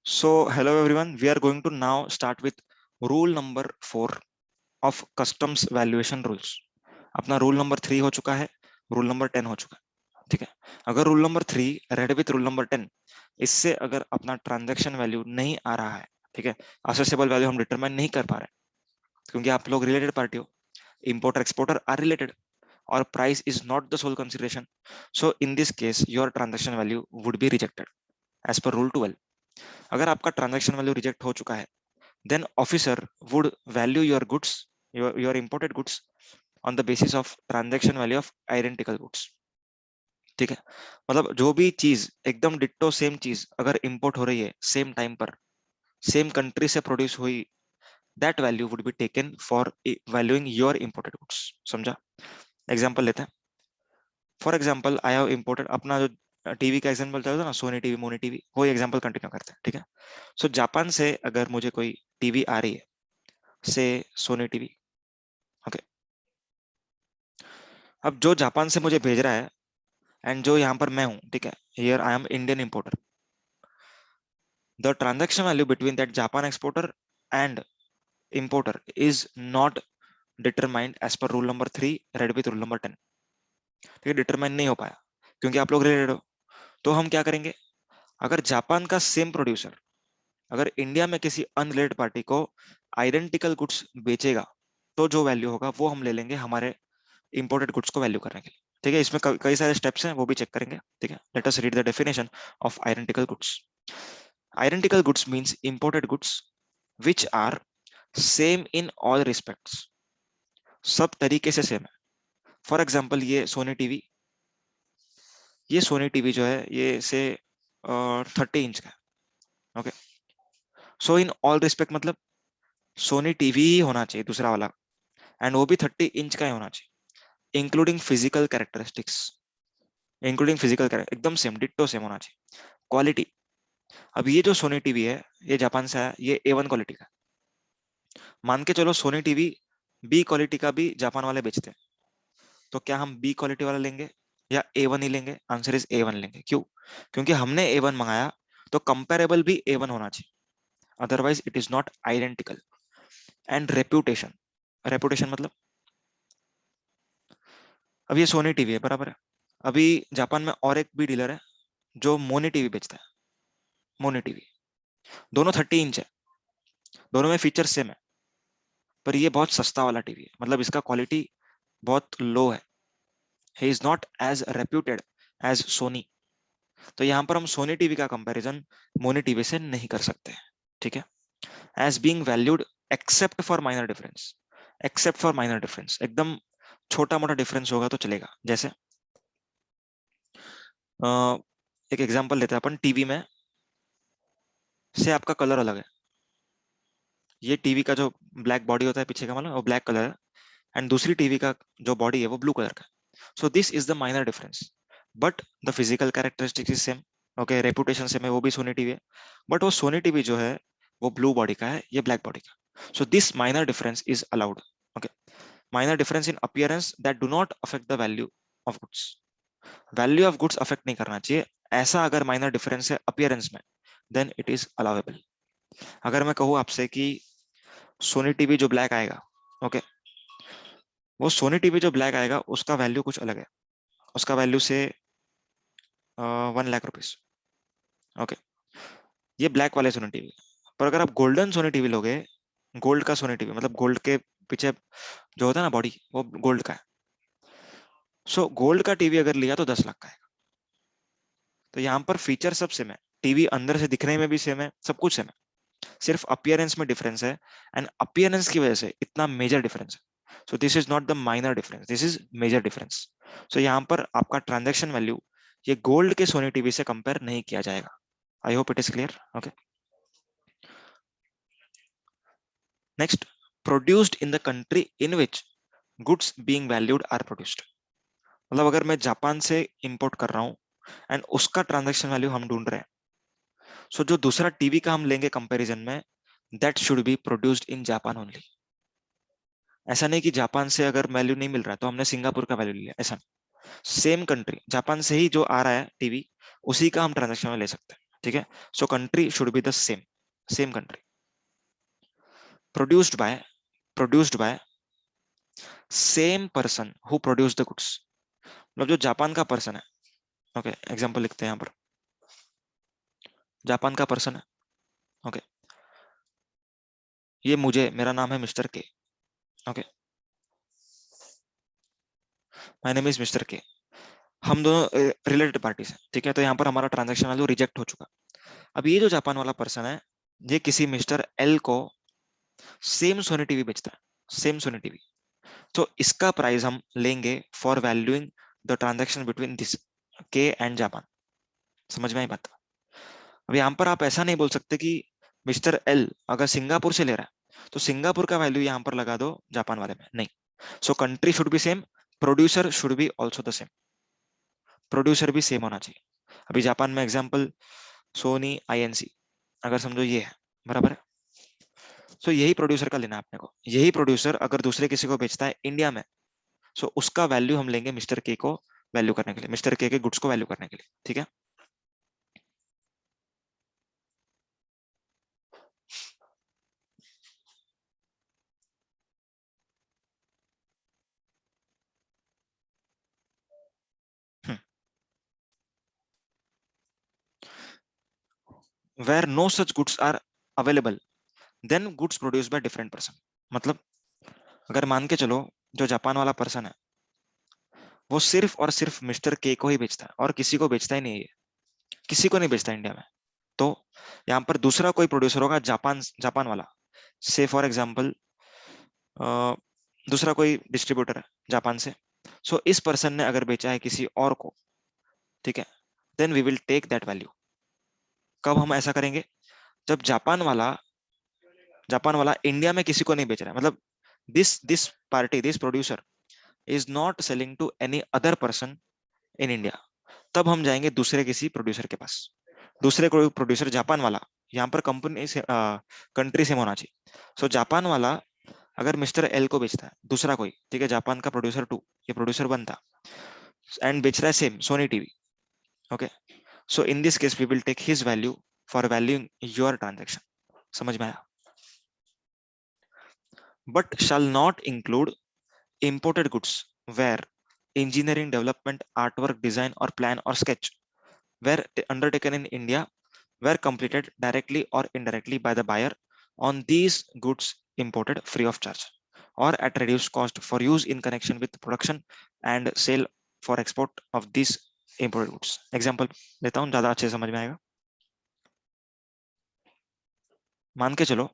So, hello everyone. We are going to now start with rule number 4 of customs valuation rules. अपना rule number 3 हो चुका है, rule number 10 हो चुका है, ठीक है। अगर rule number 3 read with rule number 10, इससे अगर अपना ट्रांजैक्शन वैल्यू नहीं आ रहा है, ठीक है, असेसेबल वैल्यू हम डिटरमाइन नहीं कर पा रहे क्योंकि आप लोग रिलेटेड पार्टी हो, इंपोर्टर एक्सपोर्टर आर रिलेटेड और price is not the sole consideration, so in this case your transaction value would be rejected as per rule 12। अगर आपका ट्रांजैक्शन वैल्यू रिजेक्ट हो चुका है, then officer would value your goods, your imported goods on the basis of transaction value of identical goods। ठीक है, मतलब जो भी चीज एकदम डिट्टो सेम चीज अगर इंपोर्ट हो रही है सेम टाइम पर, सेम कंट्री से प्रोड्यूस हुई, that value would be taken for valuing your imported goods. समझा? एग्जांपल लेते हैं। For example I have imported, अपना जो टीवी का एग्जांपल चल रहा था ना, सोनी टीवी, मोनी टीवी, वो एग्जांपल कंटिन्यू करते हैं। ठीक है, सो जापान से अगर मुझे कोई टीवी आ रही है, से सोनी टीवी, ओके। अब जो जापान से मुझे भेज रहा है एंड जो यहाँ पर मैं हूँ, ठीक है, here I am Indian importer, the transaction value between that Japan exporter and importer is not determined as per rule number 3 read with rule number 10। ठीक है, डिटरमाइन नहीं हो पाया क्योंकि आप लोग रिलेटेड हो। तो हम क्या करेंगे, अगर जापान का सेम प्रोड्यूसर अगर इंडिया में किसी अनरिलेटेड पार्टी को आइडेंटिकल गुड्स बेचेगा, तो जो वैल्यू होगा वो हम ले लेंगे हमारे इंपोर्टेड गुड्स को वैल्यू करने के लिए। ठीक है, इसमें कई सारे स्टेप्स हैं, वो भी चेक करेंगे। ठीक है, let us read the definition of identical goods. Identical goods means imported goods which are same in all respects, सब तरीके से सेम है। फॉर एग्जांपल ये सोनी टीवी, ये सोनी टीवी जो है ये से 30 इंच का है। Okay, so in all respect मतलब सोनी टीवी ही होना चाहिए दूसरा वाला, एंड वो भी 30 इंच का ही होना चाहिए, including physical characteristics, including physical character एकदम सेम डिट्टो सेम होना चाहिए। क्वालिटी, अब ये जो सोनी टीवी है ये जापान से आया, ये A1 क्वालिटी का। मान के चलो सोनी टीवी B क्वालिटी का भी जापान वाले बेचते हैं, तो क्या हम B क्वालिटी वाला लेंगे या A1 ही लेंगे? आंसर इज A1 लेंगे। क्यों? क्योंकि हमने A1 मंगाया तो कंपेरेबल भी A1 होना चाहिए, otherwise it is not identical. And reputation, reputation मतलब अब ये सोनी टीवी है बराबर है, अभी जापान में और एक भी डीलर है जो मोनी टीवी बेचता है, मोनी टीवी, दोनों 30 इंच है, दोनों में फीचर सेम है, पर ये बहुत सस्ता वाला टीवी है, मतलब इसका क्वालिटी बहुत लो है। He is not as reputed as Sony. तो यहाँ पर हम सोनी टीवी का कंपैरिजन मोनी टीवी से नहीं कर सकते। ठीक है, as being valued except for minor difference, except for minor difference, एकदम छोटा मोटा डिफरेंस होगा तो चलेगा। जैसे एक एग्जांपल लेते हैं अपन, टीवी में से आपका कलर अलग है, ये टीवी का जो ब्लैक बॉडी होता है पीछे का, मतलब वो ब्लैक कलर है, एंड दूसरी टीवी का जो बॉडी है वो ब्लू कलर का। सो this is the minor difference, but the physical characteristics is same. Okay, reputation same है, वो भी सोनी टीवी है, बट वो सोनी टीवी जो है वो ब्लू बॉडी का है, ये ब्लैक बॉडी का। So this minor difference is allowed. Okay, minor difference in appearance that do not affect the value of goods, value of goods affect नहीं करना चाहिए, ऐसा अगर माइनर डिफरेंस है अपीयरेंस में, देन इट इज अलाउेबल। अगर मैं कहूँ आपसे कि सोनी टीवी जो ब्लैक आएगा, ओके, वो सोनी टीवी जो ब्लैक आएगा उसका वैल्यू कुछ अलग है, उसका वैल्यू से 1 लाख रुपीज। ओके, ये ब्लैक वाले सोनी टीवी। पर अगर आप गोल्डन सोनी टीवी लोगे, गोल्ड का सोनी टीवी, मतलब गोल्ड के पीछे जो होता है ना बॉडी, वो गोल्ड का है, सो गोल्ड का टीवी अगर लिया तो 10 लाख का है। तो यहाँ पर फीचर सब सेम है, टीवी अंदर से दिखने में भी सेम है, सब कुछ सेम है, सिर्फ अपीयरेंस में डिफरेंस है, एंड अपीयरेंस की वजह से इतना मेजर डिफरेंस है। So this is not the minor difference, this is major difference. So यहाँ पर आपका ट्रांजैक्शन वैल्यू ये गोल्ड के सोनी टीवी से कंपेयर नहीं किया जाएगा। I hope it is clear. Okay, next, produced in the country in which goods being valued are produced. मतलब अगर मैं जापान से इंपोर्ट कर रहा हूँ एंड उसका ट्रांजैक्शन वैल्यू हम ढूंढ रहे हैं, सो जो दूसरा टीवी का हम लेंगे कंपैरिजन में, that should be produced in Japan only. ऐसा नहीं कि जापान से अगर वैल्यू नहीं मिल रहा है तो हमने सिंगापुर का वैल्यू लिया, ऐसा नहीं। सेम कंट्री जापान से ही जो आ रहा है टीवी, उसी का हम ट्रांजेक्शन में ले सकते हैं। ठीक है। सो country should be the same country. Produced by same person who produce the goods. मतलब जो जापान का पर्सन है, ओके, एग्जांपल लिखते हैं यहाँ पर, जापान का पर्सन है, ओके, ये मुझे, मेरा नाम है मिस्टर के, okay, my name is mister के। हम दोनों रिलेटेड पार्टीज हैं, ठीक है, तो यहाँ पर हमारा ट्रांजैक्शन वैल्यू रिजेक्ट हो चुका। अब ये जो जापान वाला पर्सन है, ये किसी मिस्टर एल को सेम सोनी टीवी बेचता है, सेम सोनी टीवी। तो इसका प्राइस हम लेंगे for valuing the transaction between this के एंड जापान। समझ में आई बात? अब यहाँ पर आप ऐसा नहीं बोल सकते कि मिस्टर एल अगर सिंगापुर से ले रहा है तो सिंगापुर का वैल्यू यहाँ पर लगा दो जापान वाले में, नहीं। सो country should be same, producer should be also the same, producer भी सेम होना चाहिए। अभी जापान में एग्जाम्पल सोनी आईएनसी, अगर समझो ये है, बराबर है। सो यही प्रोड्यूसर का लेना है अपने को। यही प्रोड्यूसर अगर दूसरे किसी को बेचता है इंडिया में, सो उसका वैल्यू हम लेंगे मिस्टर के को वैल्यू करने के लिए, मिस्टर के गुड्स को वैल्यू करने के लिए, ठीक है। Where no such goods are available then goods produce by different person. मतलब अगर मान के चलो जो जापान वाला पर्सन है वो सिर्फ और सिर्फ मिस्टर के को ही बेचता है और किसी को बेचता ही नहीं है, किसी को नहीं बेचता इंडिया में, तो यहाँ पर दूसरा कोई प्रोड्यूसर होगा जापान जापान वाला, से फॉर एग्जांपल दूसरा कोई डिस्ट्रीब्यूटर है जापान से। सो इस पर्सन ने अगर बेचा है किसी और को, ठीक है, then we will take that value. कब हम ऐसा करेंगे? जब जापान वाला इंडिया में किसी को नहीं बेच रहा है, मतलब this party, this producer is not selling to any other person in India. तब हम जाएंगे दूसरे किसी प्रोड्यूसर के पास, दूसरे कोई प्रोड्यूसर जापान वाला, यहाँ पर कंपनी से कंट्री सेम होना चाहिए। सो जापान वाला अगर मिस्टर एल को बेचता है दूसरा कोई, ठीक है, जापान का प्रोड्यूसर टू, ये प्रोड्यूसर वन था एंड बेच रहा है same Sony TV, okay, so in this case we will take his value for valuing your transaction. समझ में आया? But shall not include imported goods where engineering development artwork design or plan or sketch were undertaken in India were completed directly or indirectly by the buyer on these goods imported free of charge or at reduced cost for use in connection with production and sale for export of these imported goods। Example देता हूँ, ज्यादा अच्छे से समझ में आएगा। मान के चलो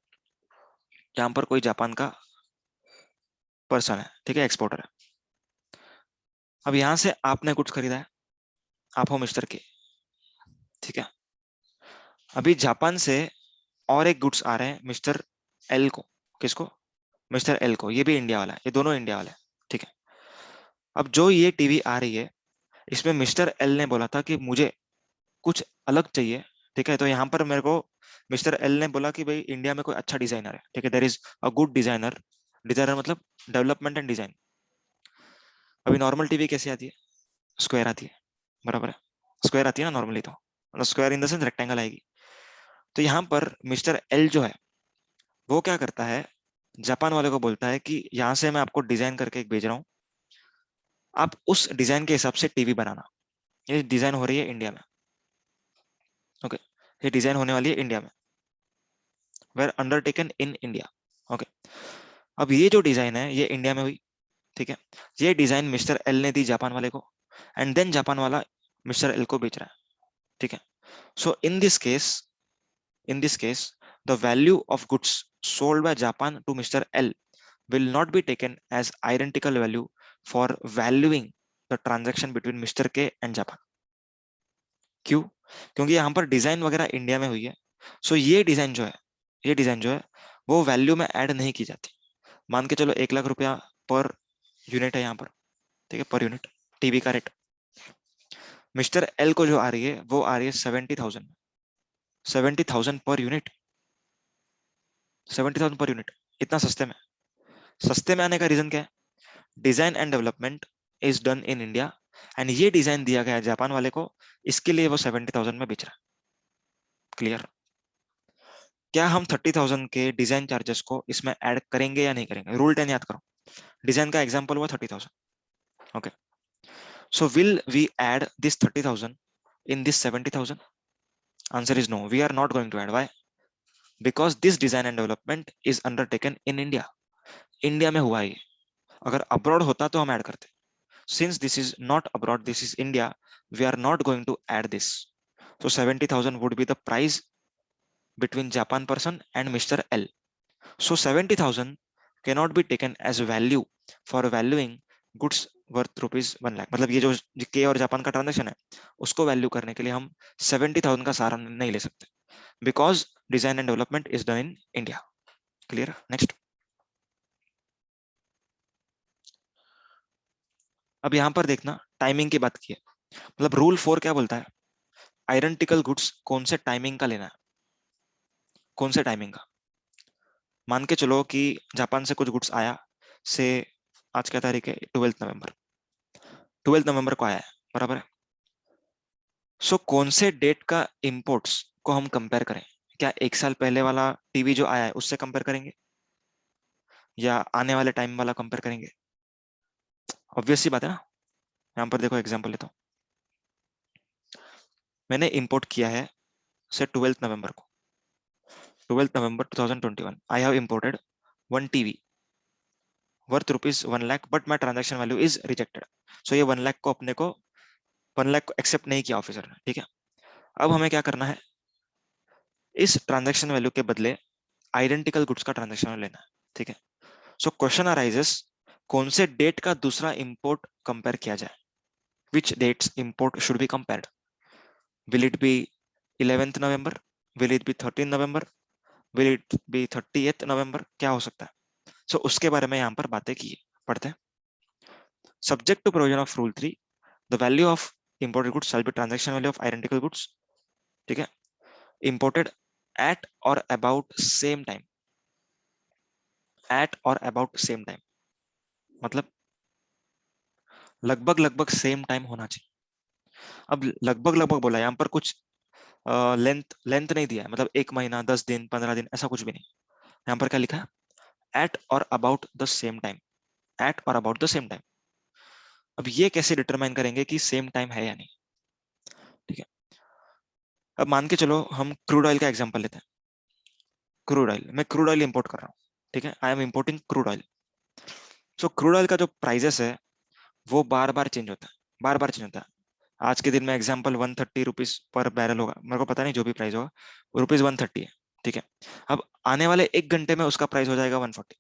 यहाँ पर कोई जापान का पर्सन है, ठीक है, एक्सपोर्टर है। अब यहाँ से आपने कुछ खरीदा है, आप हो मिस्टर के, ठीक है। अभी जापान से और एक गुड्स आ रहे हैं मिस्टर एल को। किसको? मिस्टर एल को। ये भी इंडिया वाला है, ये दोनों इंडिया वाले हैं, ठीक है। अब जो ये टीवी आ रही है इसमें मिस्टर एल ने बोला था कि मुझे कुछ अलग चाहिए, ठीक है। तो यहाँ पर मेरे को मिस्टर एल ने बोला कि भाई इंडिया में कोई अच्छा डिजाइनर है, ठीक है, there is a good designer. Designer मतलब डेवलपमेंट एंड डिजाइन। अभी नॉर्मल टीवी कैसी आती है? स्क्वायर आती है, बराबर है, स्क्वायर आती है ना नॉर्मली, तो मतलब square in the sense rectangle आएगी। तो यहाँ पर मिस्टर एल जो है वो क्या करता है, जापान वाले को बोलता है कि यहाँ से मैं आपको डिजाइन करके एक भेज रहा हूँ, आप उस डिजाइन के हिसाब से टीवी बनाना। ये डिजाइन हो रही है इंडिया में, ओके, ये डिजाइन होने वाली है इंडिया में, were undertaken in India, okay. अब ये जो डिजाइन है ये इंडिया में हुई, ठीक है। ये डिजाइन मिस्टर एल ने दी जापान वाले को एंड देन जापान वाला मिस्टर एल को बेच रहा है, ठीक है। सो in this case the value of goods sold by Japan to Mr. L will not be taken as identical value for valuing the transaction between Mr. K and Japan। क्यों? क्योंकि यहाँ पर डिजाइन वगैरह इंडिया में हुई है। सो ये design जो है वो वैल्यू में ऐड नहीं की जाती। मान के चलो 1 लाख रुपया पर यूनिट है यहाँ पर, ठीक है, पर यूनिट टीवी का रेट। मिस्टर एल को जो आ रही है वो आ रही है 70,000, 70,000 पर यूनिट, 70,000 पर यूनिट। इतना सस्ते में आने का रीजन क्या है? Design and development is done in India and ये डिजाइन दिया गया है जापान वाले को, इसके लिए वो 70,000 में बेच रहा है। क्लियर? क्या हम 30,000 के डिजाइन चार्जेस को इसमें ऐड करेंगे या नहीं करेंगे? रूल 10 याद करो। डिजाइन का एग्जांपल हुआ 30,000। Okay, so will we add this 30,000 in this 70,000? Answer is no. We are not going to add. Why? Because this design and development is undertaken in India. India में हुआ है ये. अगर abroad होता तो हम ऐड करते. Since this is not abroad, this is India, we are not going to add this. So 70,000 would be the price between Japan person and Mr. L. So 70,000 cannot be taken as value for valuing goods worth rupees 1 lakh. मतलब ये जो के और Japan का transaction है उसको value करने के लिए हम 70,000 का सहारा नहीं ले सकते, because design and development is done in India. Clear? Next. अब यहां पर देखना टाइमिंग की बात की है. मतलब रूल 4 क्या बोलता है? आइडेंटिकल गुड्स कौन से टाइमिंग का लेना है, कौन से टाइमिंग का. मान के चलो कि जापान से कुछ गुड्स आया से, आज क्या तारीख है? 12 नवंबर. 12 नवंबर को आया है, बराबर है. सो कौन से डेट का इंपोर्ट्स को हम कंपेयर करें? क्या 1 साल पहले वाला टीवी जो आया है उससे कंपेयर करेंगे या आने वाले टाइम वाला कंपेयर करेंगे? ऑब्वियस सी बात है ना. यहाँ पर देखो एग्जांपल लेता हूँ. मैंने इंपोर्ट किया है से 12 नवंबर को. 12 November 2021 I have imported one TV worth rupees 1 lakh, but my transaction value is rejected. So ये 1 लाख को अपने को 1 लाख को एक्सेप्ट नहीं किया ऑफिसर ने. ठीक है, अब हमें क्या करना है? इस ट्रांजेक्शन वैल्यू के बदले आइडेंटिकल गुड्स का ट्रांजेक्शन वैल्यू लेना है. ठीक है, सो क्वेश्चन अराइजेस, कौन से डेट का दूसरा इंपोर्ट कंपेयर किया जाए? Which dates import should be compared? Will it be 11th November? Will it be 13 November? Will it be 30th November? क्या हो सकता है? सो उसके बारे में यहाँ पर बातें की पढ़ते हैं. Subject to provision of rule 3, the value of imported goods shall be transaction value of identical goods. ठीक है, imported at or about same time. At or about same time मतलब लगभग लगभग सेम टाइम होना चाहिए. अब लगभग लगभग बोला, यहाँ पर कुछ लेंथ लेंथ नहीं दिया है, मतलब 1 महीना, 10 दिन, 15 दिन, ऐसा कुछ भी नहीं. यहाँ पर क्या लिखा है? At or about the same time. At or about the same time. अब ये कैसे डिटरमाइन करेंगे कि सेम टाइम है या नहीं? ठीक है, अब मान के चलो हम क्रूड ऑयल का एग्जांपल लेते हैं. क्रूड ऑयल, मैं क्रूड ऑयल इंपोर्ट कर रहा हूँ. ठीक है, I am importing crude oil. So crude oil का जो प्राइजेस है वो बार बार चेंज होता है, बार बार चेंज होता है. आज के दिन में एग्जाम्पल 130 रुपीज पर बैरल होगा, मेरे को पता नहीं जो भी प्राइस होगा, ₹130 है. ठीक है, अब आने वाले 1 घंटे में उसका प्राइस हो जाएगा 140,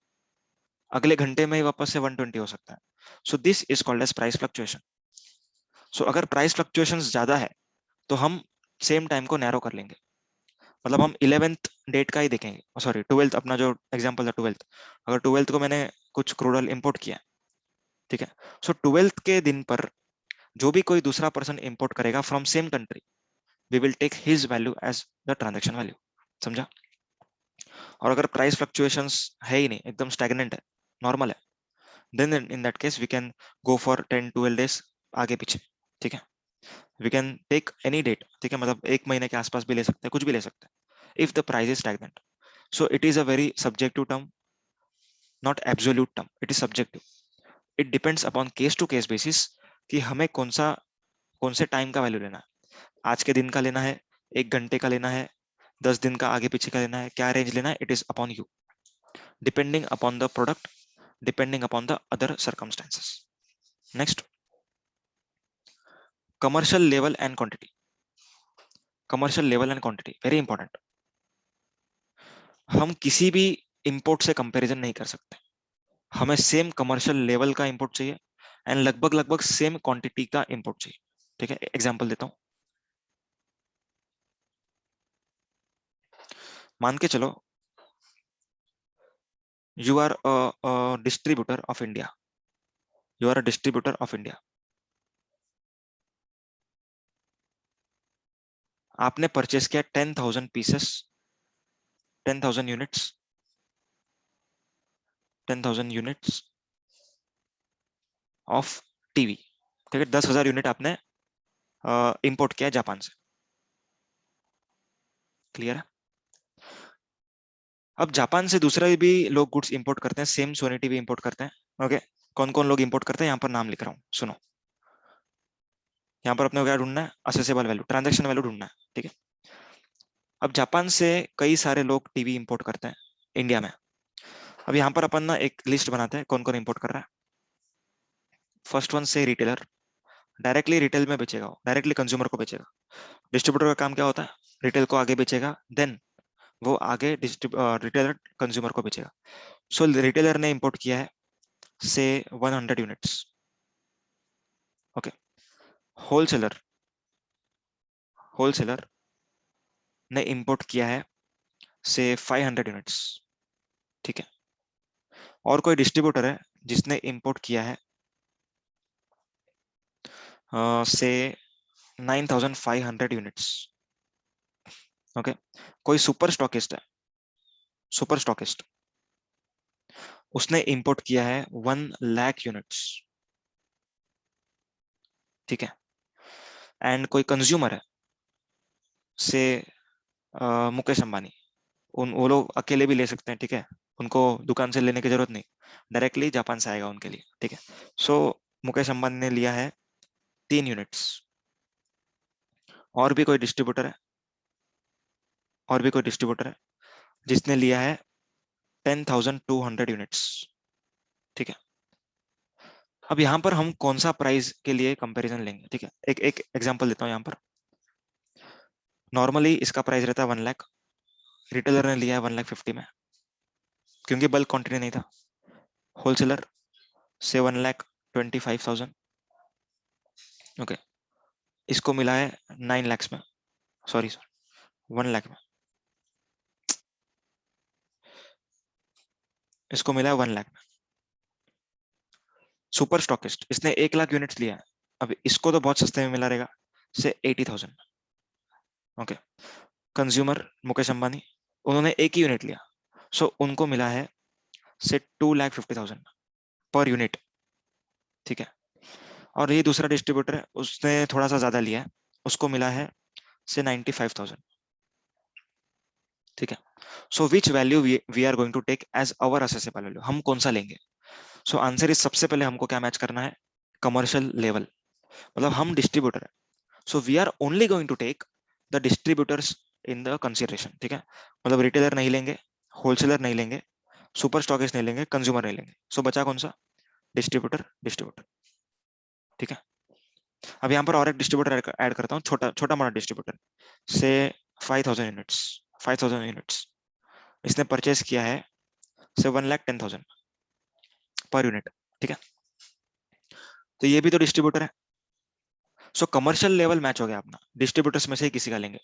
अगले घंटे में ही वापस से 120 हो सकता है. So this is called as price fluctuation. So अगर प्राइस फ्लक्चुएशन ज्यादा है तो हम सेम टाइम को नैरो कर लेंगे. मतलब हम 11th डेट का ही देखेंगे, सॉरी 12th, अपना जो एग्जाम्पल था 12th. अगर 12th को मैंने कुछ क्रूड ऑयल इंपोर्ट किया, ठीक है, सो 12th के दिन पर जो भी कोई दूसरा पर्सन इंपोर्ट करेगा from same country, we will take his value as the transaction value. समझा? और अगर प्राइस फ्लक्चुएशंस है ही नहीं, एकदम स्टैग्नेंट है, नॉर्मल है, then in that case we can go for 10-12 days आगे पीछे. ठीक है, we can take any date. ठीक है, मतलब 1 महीने के आसपास भी ले सकते हैं, कुछ भी ले सकते हैं, if the price is stagnant. So it is a very subjective term, not absolute term, it is subjective. It depends upon case to case basis कि हमें कौन से टाइम का वैल्यू लेना है. आज के दिन का लेना है, 1 घंटे का लेना है, 10 दिन का आगे पीछे का लेना है, क्या रेंज लेना है, it is upon you, depending upon the product, depending upon the other circumstances. Next, commercial level and quantity. Commercial level and quantity very important. हम किसी भी इंपोर्ट से कंपैरिजन नहीं कर सकते. हमें सेम कमर्शियल लेवल का इंपोर्ट चाहिए एंड लगभग लगभग सेम क्वांटिटी का इंपोर्ट चाहिए. ठीक है, एग्जांपल देता हूं. मान के चलो you are a distributor of India. You are a distributor of India. आपने परचेस किया 10,000 pieces, 10,000 units, 10,000 units of TV. ठीक है, 10,000 यूनिट आपने इंपोर्ट किया जापान से. क्लियर है? अब जापान से दूसरा भी लोग गुड्स इंपोर्ट करते हैं, सेम सोनी टीवी इंपोर्ट करते हैं। ओके, कौन कौन लोग इंपोर्ट करते हैं यहाँ पर नाम लिख रहा हूँ, सुनो। यहाँ पर अपने को क्या ढूंढना है? असेसेबल वैल्यू, ट्रांजैक्शन वैल्यू ढूंढना है, ठीक है। अब जापान से कई सारे लोग टीवी इंपोर्ट करते हैं इंडिया में। अब यहाँ पर अपन ना एक लिस्ट बनाते हैं कौन कौन इंपोर्ट कर रहा है। फर्स्ट वन से रिटेलर, डायरेक्टली रिटेल में बेचेगा, डायरेक्टली कंज्यूमर को बेचेगा। डिस्ट्रीब्यूटर का काम क्या होता है? रिटेल को आगे बेचेगा, देन वो आगे रिटेलर कंज्यूमर को बेचेगा। सो रिटेलर ने इंपोर्ट किया है से 100 यूनिट्स। ओके, होलसेलर होलसेलर ने इंपोर्ट किया है से 500 यूनिट्स, ठीक है। और कोई डिस्ट्रीब्यूटर है जिसने इंपोर्ट किया है से 9500 यूनिट्स। ओके, कोई सुपर स्टॉकिस्ट है, सुपर स्टॉकिस्ट, उसने इंपोर्ट किया है 1 लाख यूनिट्स, ठीक है। एंड कोई कंज्यूमर है से मुकेश अंबानी, उन वो लोग अकेले भी ले सकते हैं, ठीक है। उनको दुकान से लेने की जरूरत नहीं, डायरेक्टली जापान से आएगा उनके लिए, ठीक है। सो मुकेश अंबानी ने लिया है 3 यूनिट्स। और भी कोई डिस्ट्रीब्यूटर है, और भी कोई डिस्ट्रीब्यूटर है जिसने लिया है 10,200 यूनिट्स, ठीक है। अब यहाँ पर हम कौन सा प्राइस के लिए कंपैरिजन लेंगे, ठीक है। एक एक एग्जांपल देता हूँ यहाँ पर। नॉर्मली इसका प्राइस रहता है 1 लाख, रिटेलर ने लिया है 1,50,000 में, क्योंकि बल्क क्वांटिटी नहीं था। होलसेलर से 1,25,000, ओके, इसको मिला है 9 लाख में, सॉरी सर 1 लाख में, इसको मिला है 1 लाख में। सुपर स्टॉकिस्ट, इसने 1 लाख यूनिट्स लिया है, अब इसको तो बहुत सस्ते में मिला रहेगा से 80,000, ओके। कंज्यूमर मुकेश अंबानी, उन्होंने एक ही यूनिट लिया, सो उनको मिला है से 2,50,000 पर यूनिट, ठीक है। और ये दूसरा डिस्ट्रीब्यूटर है, उसने थोड़ा सा ज्यादा लिया है, उसको मिला है से 95,000, ठीक है। So which value we are going to take as our assessable value, हम कौन सा लेंगे? सो आंसर इज, सबसे पहले हमको क्या मैच करना है? कमर्शियल लेवल, मतलब हम डिस्ट्रीब्यूटर है, so we are only going to take the distributors in the consideration, ठीक है। मतलब रिटेलर नहीं लेंगे, होलसेलर नहीं लेंगे, सुपर स्टॉकिस्ट नहीं लेंगे, कंज्यूमर नहीं लेंगे। सो बचा कौन सा? डिस्ट्रीब्यूटर, डिस्ट्रीब्यूटर, ठीक है। अब यहाँ पर और एक डिस्ट्रीब्यूटर ऐड करता हूँ, छोटा छोटा मोटा डिस्ट्रीब्यूटर से 5,000 यूनिट्स, 5,000 यूनिट्स इसने परचेज किया है से 1,10,000 पर यूनिट, ठीक है। तो ये भी तो डिस्ट्रीब्यूटर है। सो कमर्शियल लेवल मैच हो गया अपना, डिस्ट्रीब्यूटर्स में से ही किसी का लेंगे।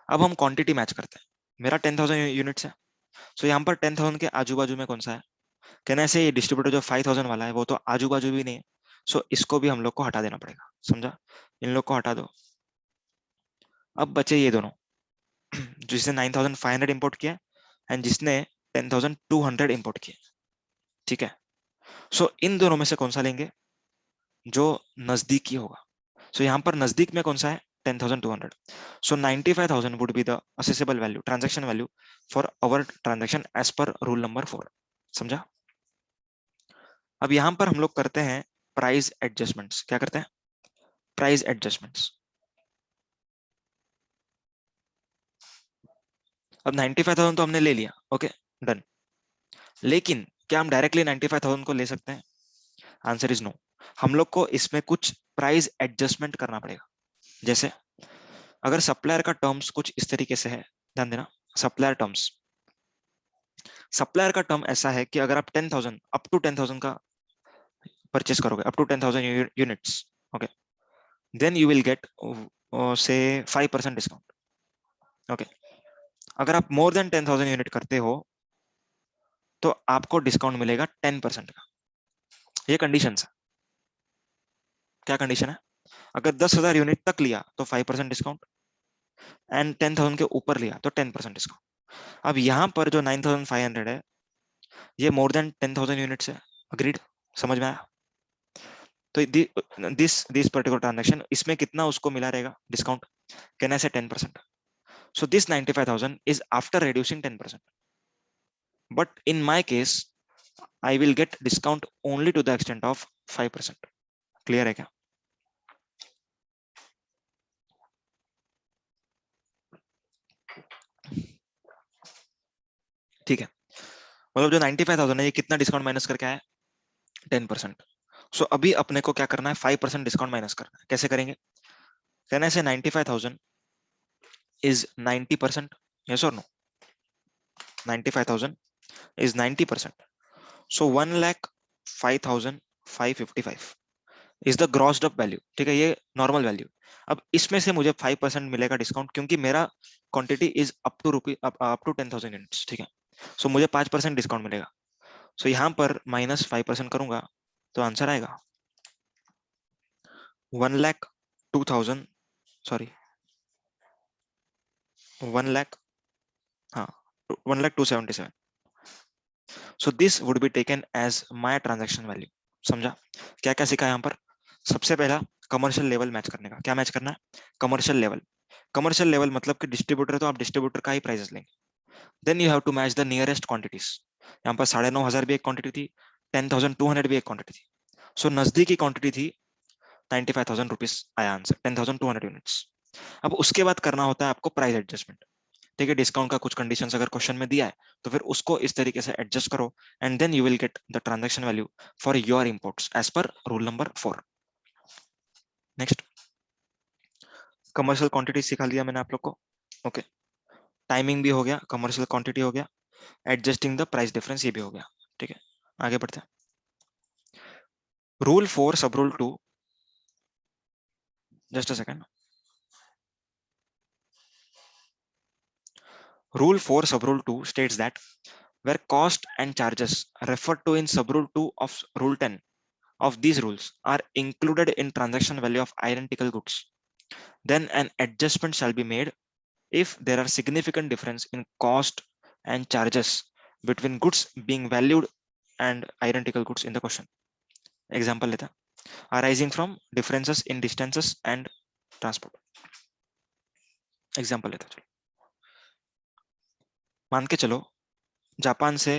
अब हम क्वांटिटी मैच करते हैं। मेरा 10,000 यूनिट्स है, सो यहाँ पर 10,000 के आजू बाजू में कौन सा है? कहने से ये डिस्ट्रीब्यूटर जो 5,000 वाला है वो तो आजू बाजू भी नहीं है, सो इसको भी हम लोग को हटा देना पड़ेगा, समझा? इन लोग को हटा दो। अब बचे ये दोनों जिसने 9,500 इंपोर्ट किया एंड जिसने 10,200 इंपोर्ट किया, ठीक है। सो इन दोनों में से कौन सा लेंगे जो नजदीकी होगा? सो यहाँ पर नजदीक में कौन सा है? 10,200। So 95,000 would be the assessable value, transaction value for our transaction as per rule number 4, समझा? अब यहाँ पर हम लोग करते हैं प्राइस एडजस्टमेंट्स। क्या करते हैं? Price adjustments. अब 95,000 तो हमने ले लिया, ओके, डन। लेकिन क्या हम डायरेक्टली 95,000 को ले सकते हैं? Answer is no. हम लोग को इसमें कुछ प्राइस एडजस्टमेंट करना पड़ेगा। जैसे अगर सप्लायर का टर्म्स कुछ इस तरीके से है, ध्यान देना, सप्लायर टर्म्स, सप्लायर का टर्म ऐसा है कि अगर आप 10,000 अप टू 10,000 का परचेस करोगे, up to 10,000 units, okay, then you will get से 5% डिस्काउंट, ओके। अगर आप मोर देन 10,000 यूनिट करते हो तो आपको डिस्काउंट मिलेगा 10% का। ये कंडीशन है। क्या कंडीशन है? अगर 10,000 यूनिट तक लिया तो 5% डिस्काउंट, एंड 10,000 के ऊपर लिया तो 10% डिस्काउंट। अब यहाँ पर जो 9,500 है, ये मोर देन 10,000 यूनिट्स है, अग्रीड? समझ में आया? तो दिस दिस पर्टिकुलर ट्रांजेक्शन, इसमें कितना उसको मिला रहेगा डिस्काउंट? कहने से 10%। So this 95,000 is after reducing 10%. But in my case, I will get discount only to the extent of 5%. Clear है क्या? ठीक है, मतलब जो 95,000 है ये कितना डिस्काउंट माइनस करके आया? 10%. सो अभी अपने को क्या करना है? 5% डिस्काउंट माइनस करना है. कैसे करेंगे? कहने से 95,000 is 90%. Yes or no? 95,000 is 90%. So 1,05,555 is the grossed up value. ठीक है, ये नॉर्मल वैल्यू. अब इसमें से मुझे 5% मिलेगा डिस्काउंट, क्योंकि मेरा quantity is up to 10,000 units. ठीक है, सो मुझे 5% डिस्काउंट मिलेगा. सो यहाँ पर -5% करूंगा तो आंसर आएगा 1,02,000, सॉरी 1 लाख, हाँ 1,02,77. So this would be taken as my transaction value. समझा? क्या क्या सीखा यहाँ पर? सबसे पहला, कमर्शियल लेवल मैच करने का. क्या मैच करना है? Commercial level. कमर्शियल लेवल मतलब कि डिस्ट्रीब्यूटर, तो आप डिस्ट्रीब्यूटर का ही प्राइसेस लेंगे. Then you have to match the nearest quantities. यहाँ पर 9,500 भी एक क्वांटिटी थी, 10,200 भी एक क्वांटिटी थी. सो नजदीकी क्वांटिटी थी 95,000 रुपीज आया आंसर, 10,200 यूनिट्स. अब उसके बाद करना होता है आपको प्राइस एडजस्टमेंट. ठीक है, डिस्काउंट का कुछ कंडीशंस अगर क्वेश्चन में दिया है तो फिर उसको इस तरीके से एडजस्ट करो, and then you will get the transaction value for your imports as per rule number 4. Next, commercial quantity सिखा दिया मैंने आप लोग को. ओके, टाइमिंग भी हो गया, कमर्शियल क्वांटिटी हो गया, एडजस्टिंग द प्राइस डिफरेंस ये भी हो गया. ठीक है, आगे बढ़ते हैं. रूल 4 सब rule 2. Just a second. Rule 4 sub rule 2 states that where cost and charges referred to in sub rule 2 of rule 10 of these rules are included in transaction value of identical goods, then an adjustment shall be made if there are significant difference in cost and charges between goods being valued and identical goods in the question. Example लेता, arising from differences in distances and transport. Example लेता, चलो मान के चलो Japan से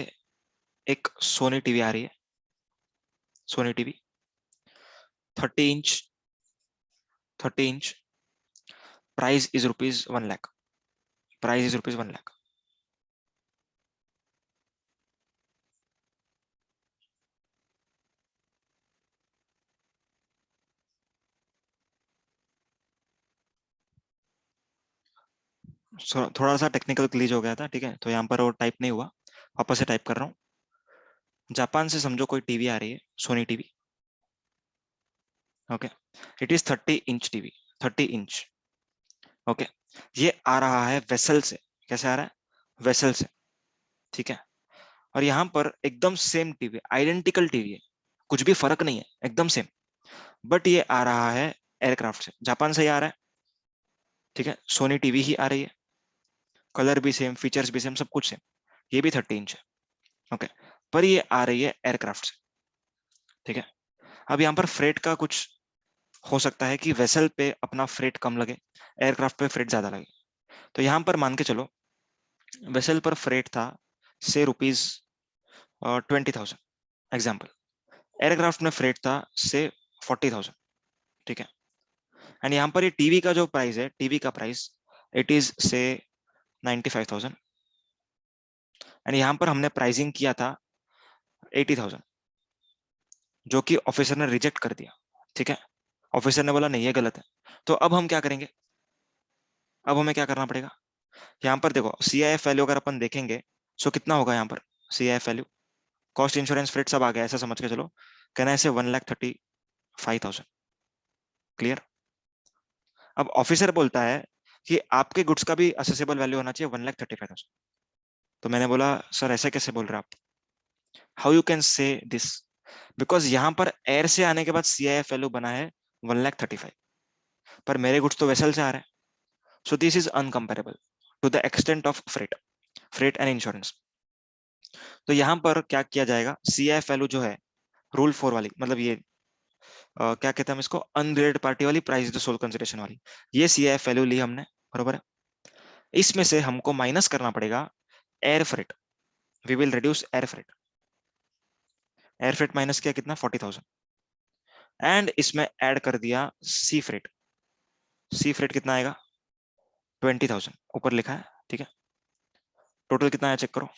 एक Sony TV आ रही है. Sony TV 30 inch, price is rupees 1 lakh. Price is rupees 1 lakh. थोड़ा सा टेक्निकल ग्लिच हो गया था. ठीक है, तो यहाँ पर वो टाइप नहीं हुआ, वापस से टाइप कर रहा हूँ. जापान से समझो कोई टीवी आ रही है, Soni TV. Okay, it is 30 inch TV, 30 inch. Okay, ये आ रहा है वेसल से. कैसे आ रहा है? वेसल से. ठीक है, और यहाँ पर एकदम सेम टीवी, आइडेंटिकल टीवी है, कुछ भी फर्क नहीं है, एकदम सेम. बट ये आ रहा है एयरक्राफ्ट से, जापान से ही आ रहा है. ठीक है, सोनी टीवी ही आ रही है, कलर भी सेम, फीचर्स भी सेम, सब कुछ सेम. ये भी 30 इंच है. ओके, पर ये आ रही है एयरक्राफ्ट से. ठीक है, अब यहाँ पर फ्रेट का कुछ हो सकता है कि वेसल पे अपना फ्रेट कम लगे, एयरक्राफ्ट पे फ्रेट ज्यादा लगे. तो यहाँ पर मान के चलो वेसल पर फ्रेट था से ₹20,000 एग्जाम्पल, एयरक्राफ्ट में फ्रेट था से 40,000. ठीक है, एंड यहाँ पर ये टीवी का जो प्राइस है, टीवी का प्राइस इट इज से 95,000, एंड यहाँ पर हमने प्राइसिंग किया था 80,000, जो कि ऑफिसर ने रिजेक्ट कर दिया. ठीक है, ऑफिसर ने बोला नहीं ये गलत है. तो अब हम क्या करेंगे? अब हमें क्या करना पड़ेगा? यहाँ पर देखो CIF वैल्यू अगर अपन देखेंगे, सो कितना होगा यहाँ पर CIF value? Cost insurance freight सब आ गया, ऐसा समझ के चलो. कहना है 1,35,000. क्लियर? अब ऑफिसर बोलता है कि आपके गुड्स का भी असेसेबल वैल्यू होना चाहिए 1,35,000. तो मैंने बोला सर ऐसा कैसे बोल रहे आप? How you can say this? Because यहाँ पर एयर से आने के बाद CIF वैल्यू बना है 1,35,000, पर मेरे गुड्स तो वेसल से आ रहे हैं. So this is uncomparable to the extent of freight and insurance. तो यहाँ पर क्या किया जाएगा? CIF वैल्यू जो है रूल 4 वाली, मतलब ये क्या कहते हैं हम इसको, अनरिलेटेड पार्टी वाली, प्राइस द सोल कंसिडरेशन वाली, ये CIF वैल्यू ली हमने, बरोबर है. इसमें से हमको माइनस करना पड़ेगा air freight. We will reduce air freight. Air freight minus किया कितना 40,000 एंड इसमें ऐड कर दिया सी फ्रेट। सी फ्रेट कितना आएगा 20,000 ऊपर लिखा है, ठीक है। टोटल कितना है चेक करो,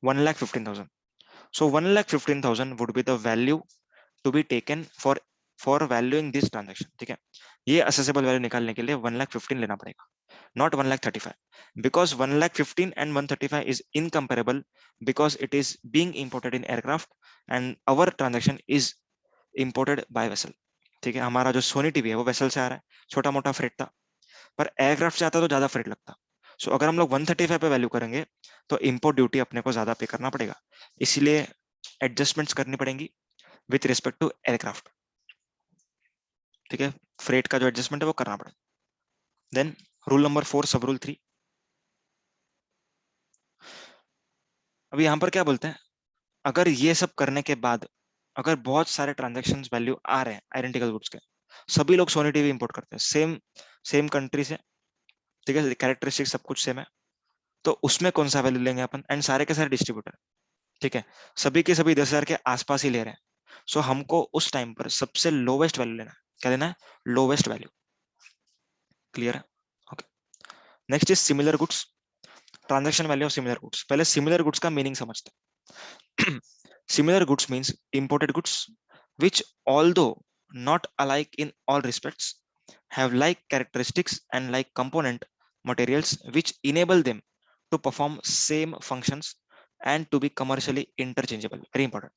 1,15,000। So 1,15,000 would be the value to be taken for valuing this transaction, ठीक है। ये असेसेबल वैल्यू निकालने के लिए 1,15,000 लेना पड़ेगा, not 1,35,000, because 1,15,000 and 135 is incomparable because it is being imported in aircraft and our transaction is imported by vessel, ठीक है। हमारा जो सोनी टीवी है वो वेसल से आ रहा है, छोटा मोटा फ्रेट था, पर एयरक्राफ्ट से आता तो ज्यादा फ्रेट लगता। सो अगर हम लोग 135 पे वैल्यू करेंगे तो इंपोर्ट ड्यूटी अपने को ज्यादा पे करना पड़ेगा, इसलिए एडजस्टमेंट्स करनी पड़ेंगी विथ रिस्पेक्ट टू एयरक्राफ्ट, ठीक है। फ्रेट का जो एडजस्टमेंट है वो करना पड़ेगा। देन रूल नंबर 4 सब रूल 3। अभी यहां पर क्या बोलते हैं, अगर ये सब करने के बाद अगर बहुत सारे ट्रांजेक्शन वैल्यू आ रहे हैं आइडेंटिकल गुड्स के, सभी लोग सोनी टीवी इंपोर्ट करते हैं सेम सेम कंट्री से, ठीक है, कैरेक्टरिस्टिक सब कुछ सेम है, तो उसमें कौन सा वैल्यू लेंगे अपन, एंड सारे के सारे डिस्ट्रीब्यूटर, ठीक है, सभी के सभी 10,000 के आसपास ही ले रहे हैं। सो हमको उस टाइम पर सबसे लोवेस्ट वैल्यू लेना है। क्या लेना है, लोवेस्ट वैल्यू। क्लियर है, okay. Next is similar goods, transaction value of similar goods. पहले सिमिलर गुड्स का मीनिंग समझते हैं। Similar goods means imported goods which although not alike in all respects have like characteristics and like component materials which enable them to perform same functions and to be commercially interchangeable, very important,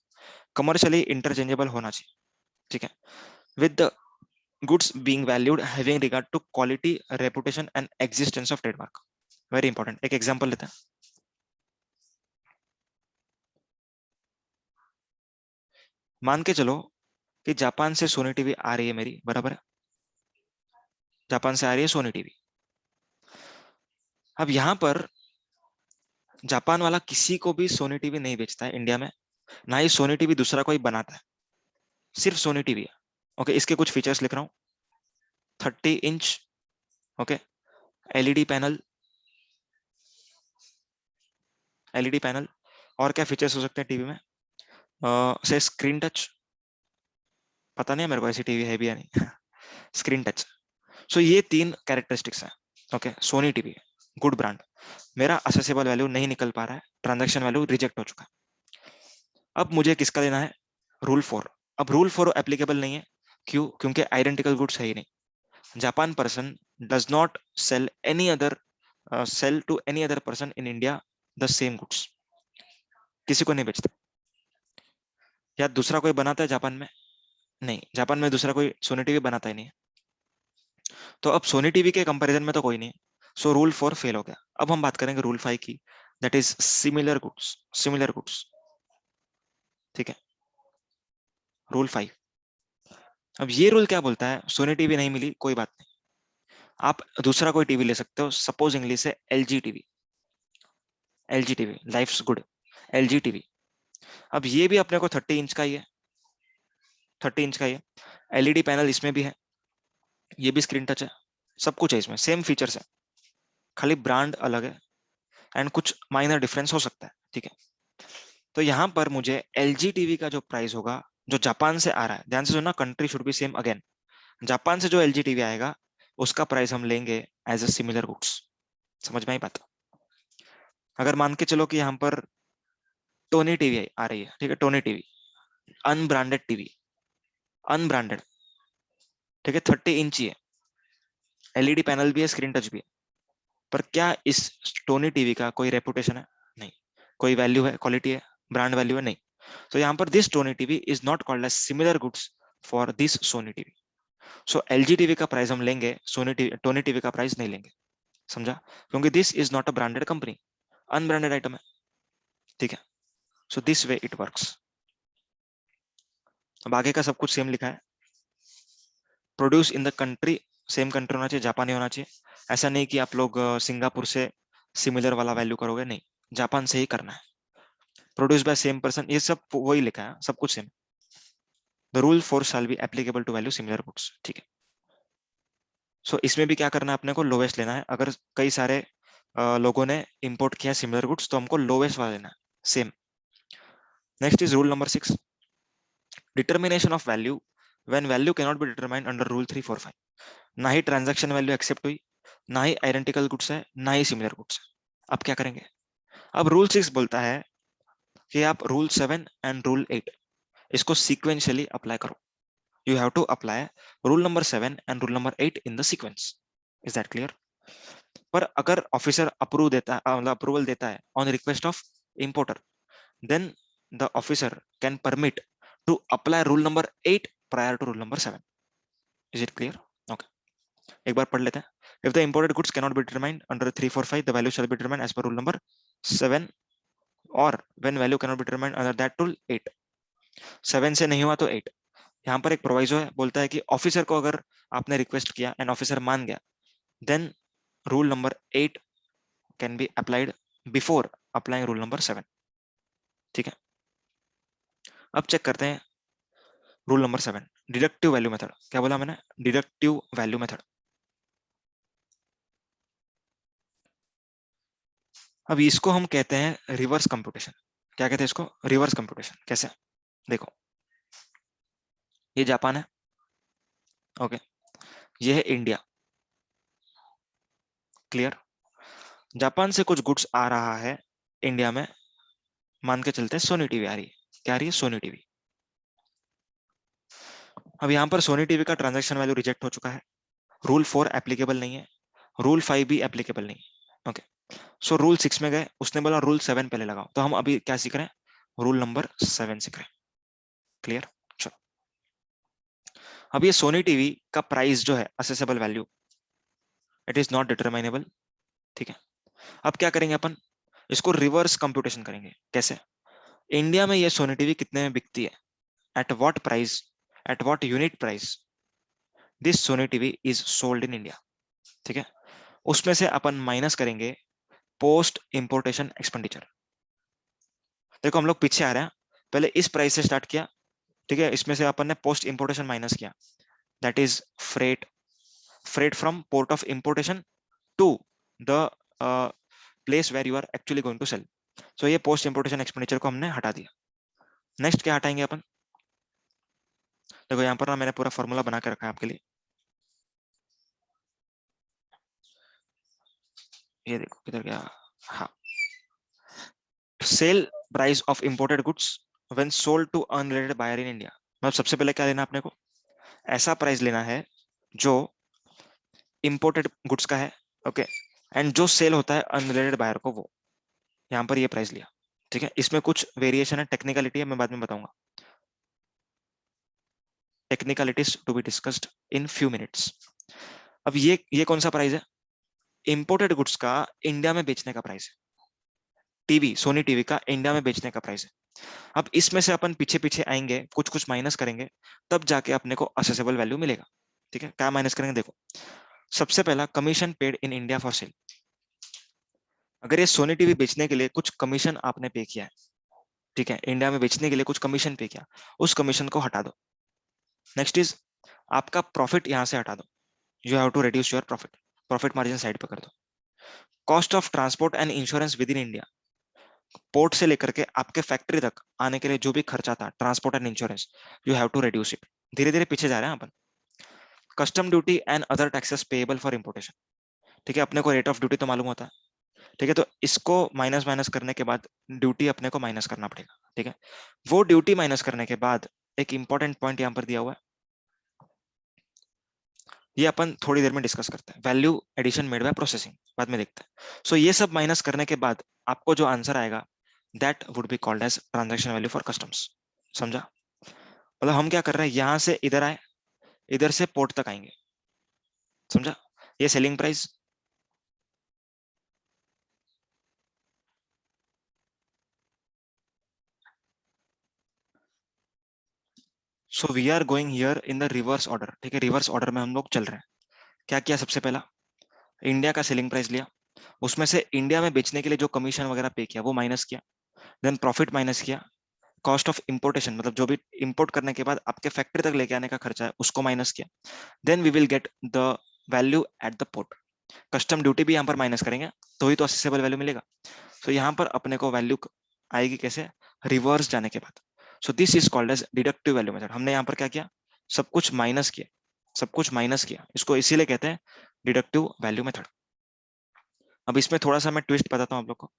commercially interchangeable होना चाहिए, ठीक है, with the goods being valued having regard to quality, reputation and existence of trademark, very important। एक example लेते हैं, मान के चलो कि जापान से सोनी टीवी आ रही है मेरी, बराबर है, जापान से आ रही है सोनी टीवी। अब यहां पर जापान वाला किसी को भी सोनी टीवी नहीं बेचता है इंडिया में, ना ही सोनी टीवी दूसरा कोई बनाता है, सिर्फ सोनी टीवी है। ओके, इसके कुछ फीचर्स लिख रहा हूँ। 30 inch, okay, LED panel, LED panel. और क्या फीचर्स हो सकते हैं टीवी में, से स्क्रीन टच, पता नहीं है मेरे को ऐसी टीवी है भी या नहीं। Screen touch. सो ये 3 कैरेक्टरिस्टिक्स हैं, okay, Sony TV, good brand. मेरा असेसेबल वैल्यू नहीं निकल पा रहा है, ट्रांजैक्शन वैल्यू रिजेक्ट हो चुका है। अब मुझे किसका लेना है, रूल 4। अब रूल 4 एप्लीकेबल नहीं है, क्यों, क्योंकि आइडेंटिकल गुड्स है ही नहीं। Japan person does not sell any other, sell to any other person in India the same goods, किसी को नहीं बेचता। या दूसरा कोई बनाता है जापान में, नहीं, जापान में दूसरा कोई सोनी टीवी बनाता ही नहीं है। तो अब सोनी टीवी के कंपैरिजन में तो कोई नहीं है, सो रूल 4 फेल हो गया। अब हम बात करेंगे रूल 5 की, that is similar goods, similar goods, ठीक है, रूल 5। अब ये रूल क्या बोलता है, सोनी टीवी नहीं मिली कोई बात नहीं, आप दूसरा कोई टीवी ले सकते हो, सपोज इंग्लिश से LG TV, LG TV lives good, LG TV. अब ये भी अपने को 30 इंच का ही है, 30 इंच का ही है, एलईडी पैनल इसमें भी है, ये भी स्क्रीन टच है, सब कुछ है इसमें, सेम फीचर्स है, खाली ब्रांड अलग है एंड कुछ माइनर डिफरेंस हो सकता है, ठीक है। तो यहाँ पर मुझे एलजी टीवी का जो प्राइस होगा, जो जापान से आ रहा है, ध्यान से सुनना, country should be same again, Japan से जो एलजी टीवी आएगा उसका प्राइस हम लेंगे एज अ सिमिलर गुड्स। समझ में आई बात। अगर मान के चलो कि यहाँ पर टोनी टीवी आ रही है, ठीक है, Tony TV unbranded TV, unbranded, ठीक है, 30 इंच ही है, एलईडी पैनल भी है, स्क्रीन टच भी है, पर क्या इस टोनी टीवी का कोई रेपुटेशन है, नहीं, कोई वैल्यू है, क्वालिटी है, ब्रांड वैल्यू है, नहीं। तो यहाँ पर this Tony TV is not called as similar goods for this Sony TV. So LG TV का प्राइस हम लेंगे, सोनी टीवी, टोनी टीवी का प्राइस नहीं लेंगे, समझा, क्योंकि this is not a branded company, unbranded item है, ठीक है। So this way it works. अब आगे का सब कुछ सेम लिखा है, produce in the country, same country होना चाहिए, जापानी होना चाहिए। ऐसा नहीं कि आप लोग सिंगापुर से सिमिलर वाला वैल्यू करोगे, नहीं, जापान से ही करना है। प्रोड्यूस बाय सेम पर्सन, ये सब वही लिखा है, सब कुछ same. The rule 4 shall be applicable to value similar goods, ठीक है। सो इसमें भी क्या करना है अपने को, लोवेस्ट लेना है। अगर कई सारे लोगों ने इंपोर्ट किया सिमिलर गुड्स तो हमको लोवेस्ट वाला लेना है, same. Next is rule number 6, determination of value when value can not be determined under rule 345। ना ही ट्रांजैक्शन वैल्यू एक्सेप्ट हुई, ना ही आइडेंटिकल गुड्स है, ना ही सिमिलर गुड्स है। अब क्या करेंगे, अब रूल 6 बोलता है कि आप रूल 7 एंड रूल 8 इसको सीक्वेंशियली अप्लाई करो। You have to apply rule number 7 and rule number 8 in the sequence. Is that clear? पर अगर ऑफिसर अप्रूव देता है, मतलब अप्रूवल देता है on request of importer, then the officer can permit to apply rule number 8 prior to rule number 7। Is it clear? Okay, एक बार पढ़ लेते हैं। If the imported goods can not be determined under 345, the value shall be determined as per rule number 7, और when value can not be determined under that rule 8। 7 से नहीं हुआ तो 8। यहाँ पर एक प्रोवाइजो है, बोलता है कि ऑफिसर को अगर आपने रिक्वेस्ट किया एंड ऑफिसर मान गया, then rule number 8 can be applied before applying rule number 7, ठीक है। अब चेक करते हैं rule number 7, deductive value method. क्या बोला मैंने? Deductive value method. अब इसको हम कहते हैं रिवर्स कंप्यूटेशन। क्या कहते हैं इसको? Reverse computation. कैसे? देखो, ये जापान है, ओके, ये है इंडिया, क्लियर। जापान से कुछ गुड्स आ रहा है इंडिया में, मान के चलते हैं सोनी टीवी आ रही है। क्या आ रही है? Sony TV. अब यहाँ पर सोनी टीवी का ट्रांजैक्शन वैल्यू रिजेक्ट हो चुका है, रूल 4 एप्लीकेबल नहीं है, रूल 5 भी एप्लीकेबल नहीं है, ओके। सो रूल 6 में गए, उसने बोला रूल 7 पहले लगाओ, तो हम अभी क्या सीख रहे हैं? रूल नंबर 7 सीख रहे हैं, क्लियर। चलो, अब ये सोनी टीवी का प्राइस जो है assessable value, it is not determinable, ठीक है। अब क्या करेंगे अपन, इसको रिवर्स कंप्यूटेशन करेंगे। कैसे? इंडिया में ये सोनी टीवी कितने में बिकती है, at what price, at what unit price this Sony TV is sold in India, ठीक है। उसमें से अपन माइनस करेंगे पोस्ट इंपोर्टेशन एक्सपेंडिचर। देखो हम लोग पीछे आ रहे हैं, पहले इस प्राइस से स्टार्ट किया, ठीक है, इसमें से अपन ने पोस्ट इंपोर्टेशन माइनस किया, that is freight, freight from port of importation to the place where you are actually going to sell. So ये पोस्ट इंपोर्टेशन एक्सपेंडिचर को हमने हटा दिया। नेक्स्ट क्या हटाएंगे अपन? देखो यहाँ पर ना मैंने पूरा फॉर्मूला बना के रखा है आपके लिए, ये देखो किधर गया, हाँ, sale price of imported goods when sold to unrelated buyer in India. मतलब सबसे पहले क्या लेना अपने को, ऐसा प्राइस लेना है जो इंपोर्टेड गुड्स का है, ओके, एंड जो सेल होता है अनरिलेटेड बायर को, वो यहाँ पर ये प्राइस लिया, ठीक है। इसमें कुछ वेरिएशन है, टेक्निकलिटी है, मैं बाद में बताऊंगा, technicalities to be discussed in few minutes. अब ये कौन सा प्राइस है? इंपोर्टेड गुड्स का इंडिया में बेचने का प्राइस है, टीवी, सोनी टीवी का इंडिया में बेचने का प्राइस है। अब इसमें से अपन पीछे पीछे आएंगे, कुछ कुछ माइनस करेंगे, तब जाके अपने को असेसेबल वैल्यू मिलेगा, ठीक है। क्या माइनस करेंगे? देखो, सबसे पहला commission paid in India for sale. अगर ये सोनी टीवी बेचने के लिए कुछ कमीशन आपने पे किया है, ठीक है, इंडिया में बेचने के लिए कुछ कमीशन पे किया, उस कमीशन को हटा दो। नेक्स्ट इज आपका प्रॉफिट यहां से हटा दो, you have to reduce your profit, profit margin side पे कर दो। Cost of transport and insurance within India, port से लेकर के आपके फैक्ट्री तक आने के लिए जो भी खर्चा था, transport and insurance, you have to reduce it. धीरे धीरे पीछे जा रहे हैं अपन। Custom duty and other taxes payable for importation, ठीक है, अपने को रेट ऑफ ड्यूटी तो मालूम होता है, ठीक है, तो इसको माइनस माइनस करने के बाद ड्यूटी अपने को माइनस करना पड़ेगा, ठीक है। वो ड्यूटी माइनस करने के बाद एक इंपॉर्टेंट पॉइंट यहाँ पर दिया हुआ है, ये अपन थोड़ी देर में डिस्कस करते हैं, value addition made by processing, बाद में देखते हैं। सो ये सब माइनस करने के बाद आपको जो आंसर आएगा, that would be called as transaction value for customs. समझा? मतलब हम क्या कर रहे हैं, यहां से इधर आए, इधर से पोर्ट तक आएंगे, समझा? ये selling price, so we are going here in the reverse order, ठीक है, रिवर्स ऑर्डर में हम लोग चल रहे हैं। क्या किया? सबसे पहला इंडिया का सेलिंग प्राइस लिया, उसमें से इंडिया में बेचने के लिए जो कमीशन वगैरह पे किया वो माइनस किया, देन प्रॉफिट माइनस किया, कॉस्ट ऑफ इंपोर्टेशन, मतलब जो भी इंपोर्ट करने के बाद आपके फैक्ट्री तक लेके आने का खर्चा है उसको माइनस किया, then we will get the value at the port. Custom duty भी यहाँ पर माइनस करेंगे तो ही तो असेसेबल वैल्यू मिलेगा। तो यहाँ पर अपने को वैल्यू आएगी कैसे, रिवर्स जाने के बाद। So this is called as deductive value method. हमने यहाँ पर क्या किया, सब कुछ माइनस किया, सब कुछ माइनस किया, इसको इसीलिए कहते हैं डिडक्टिव वैल्यू मेथड। अब इसमें थोड़ा सा मैं ट्विस्ट बताता हूँ आप लोग को।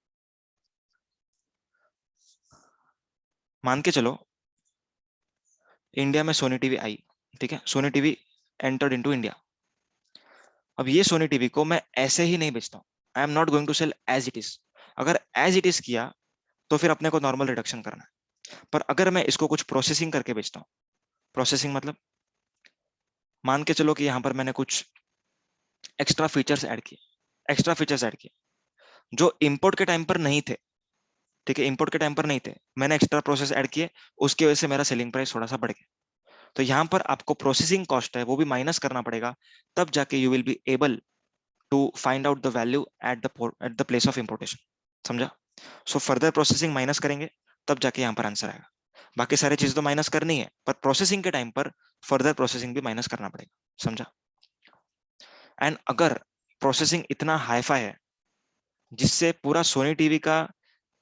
मान के चलो इंडिया में सोनी टीवी आई, ठीक है, Sony TV entered into India. अब ये सोनी टीवी को मैं ऐसे ही नहीं बेचता हूँ, I am not going to sell as it is. अगर एज इट इज किया तो फिर अपने को नॉर्मल रिडक्शन करना है, पर अगर मैं इसको कुछ प्रोसेसिंग करके बेचता हूँ, प्रोसेसिंग मतलब मान के चलो कि यहाँ पर मैंने कुछ एक्स्ट्रा फीचर्स ऐड किए, एक्स्ट्रा फीचर्स ऐड किए जो इंपोर्ट के टाइम पर नहीं थे, ठीक है, इंपोर्ट के टाइम पर नहीं थे, मैंने एक्स्ट्रा प्रोसेस ऐड किए, उसकी वजह से मेरा सेलिंग प्राइस थोड़ा सा बढ़ गया। तो यहाँ पर आपको प्रोसेसिंग कॉस्ट है वो भी माइनस करना पड़ेगा, तब जाके you will be able to find out the value at the place of importation. समझा? सो फर्दर प्रोसेसिंग माइनस करेंगे तब जाके यहाँ पर आंसर आएगा। बाकी सारी चीजें तो माइनस करनी है, पर प्रोसेसिंग के टाइम पर फर्दर प्रोसेसिंग भी माइनस करना पड़ेगा। समझा? एंड अगर प्रोसेसिंग इतना हाईफाई है जिससे पूरा सोनी टीवी का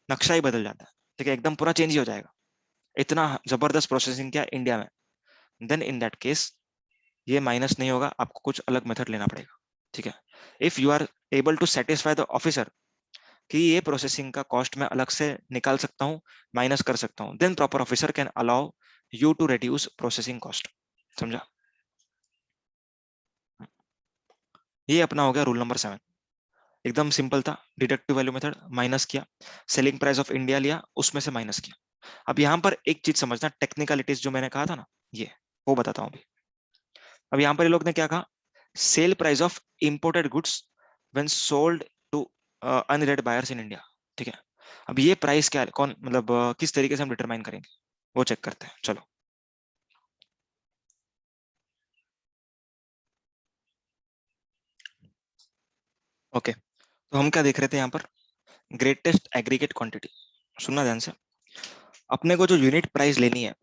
नक्शा ही बदल जाता है, ठीक है, एकदम पूरा चेंज ही हो जाएगा, इतना जबरदस्त प्रोसेसिंग क्या इंडिया में, देन इन दैट केस ये माइनस नहीं होगा, आपको कुछ अलग मेथड लेना पड़ेगा। ठीक है, if you are able to satisfy the officer कि ये प्रोसेसिंग का कॉस्ट मैं अलग से निकाल सकता हूँ, माइनस कर सकता हूँ, then proper officer can allow you to reduce processing cost. समझा? ये अपना हो गया रूल नंबर 7, एकदम सिंपल था। डिडक्टिव वैल्यू मेथड, माइनस किया, सेलिंग प्राइस ऑफ इंडिया लिया, उसमें से माइनस किया। अब यहाँ पर एक चीज समझना, टेक्निकलिटीज जो मैंने कहा था ना, ये वो बताता हूँ अभी। अब यहाँ पर ये लोग ने क्या कहा, sale price of imported goods when sold to unrelated buyers in India. ठीक है, अब ये प्राइस क्या, कौन मतलब किस तरीके से हम डिटरमाइन करेंगे वो चेक करते हैं, चलो। ओके, तो हम क्या देख रहे थे यहाँ पर, ग्रेटेस्ट एग्रीगेट क्वांटिटी। सुनना ध्यान से, अपने को जो यूनिट प्राइस लेनी है,